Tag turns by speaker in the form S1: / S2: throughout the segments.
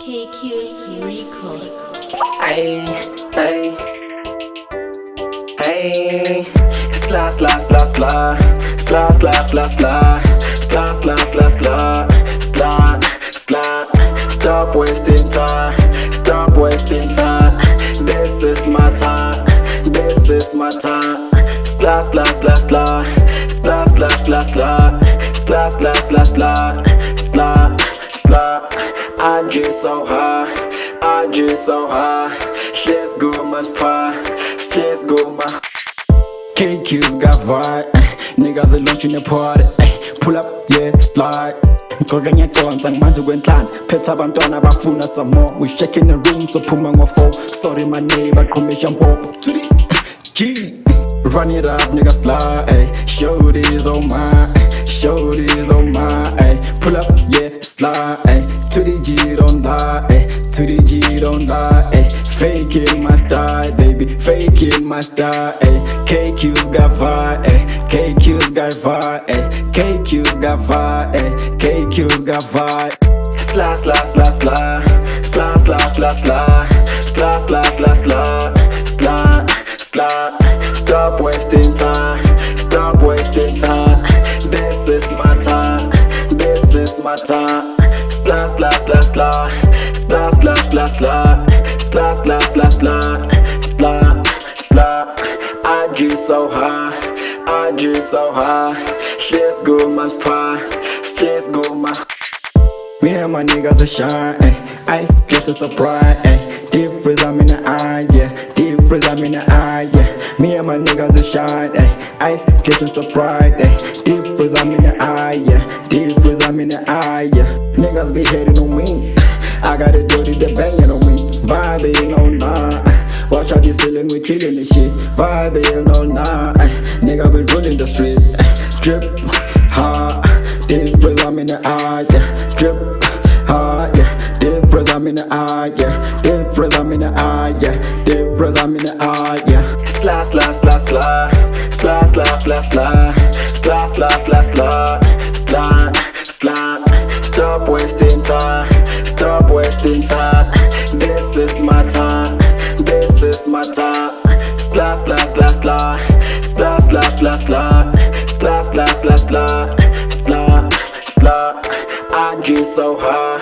S1: KQ's Records.
S2: Hey, hey, hey. Sla, sla, sla, sla. Sla, sla, sla, sla. Sla, sla, sla, sla. Sla, sla. Stop wasting time. Stop wasting time. This is my time. This is my time. Sla, sla, sla, sla. Sla, sla, sla, sla. Sla, sla, sla, sla. Sla, sla. I just so high. I just so high. Let's go my spot. Let's go my KQ's got vibe. Niggas are launching the party. Pull up, yeah, slide. Ngcoke ngiyaconsa manje kwenhlanzi phethe abantwana bafuna some more. We shaking the room so phuma ngo4. Sorry my neighbor qhumisha mpopho to the G. Run it up, nigga slide. Show this on my, show this on my. Pull up, yeah, slide. To the G don't lie, to the G don't lie. Faking my style, baby, faking my style. KQ's got vibe, KQ's got vibe, KQ's got vibe, KQ's got vibe. Sla, sla, sla, sla. Sla, sla, sla, sla. Sla, sla, sla, sla. Sla, sla. Stop wasting time. Stop wasting time. This is my time. This is my time. Sla, sla, sla, sla. Sla, sla, sla, sla. Sla, sla, sla, sla. Sla, sla. I just so high. I just so high. Let's go my spot. Let's go my. Me and my niggas are shine, ice gets a surprise, difference I'm in the eye, yeah. Difference I'm in the eye, yeah. Me and my niggas are shine, ice gets a surprise, difference I'm in the eye, yeah. Difference I'm in the eye, yeah. Niggas be hating on me, I got it dirty, they banging on me. Vibing all night, watch out the ceiling, we killing this shit. Vibing all night, nigga be running the street, drip hard. Difference I'm in the eye, yeah. Drip hard, yeah. Difference I'm in the eye, yeah. Difference I'm in the eye, yeah. Difference I'm in the eye, yeah. Sla, sla, sla, sla. Sla, sla, sla, sla. Sla, sla, sla, sla. Sla, sla. Stop wasting time. Stop wasting time. This is my time. This is my time. Sla, sla, sla, sla. Sla, sla, sla, sla. Sla, sla, sla, sla. Sla, sla. I just so high.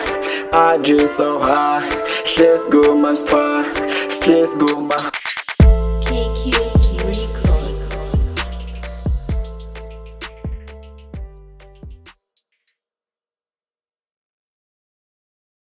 S2: I just so high. Let's go my spot. Let's go my.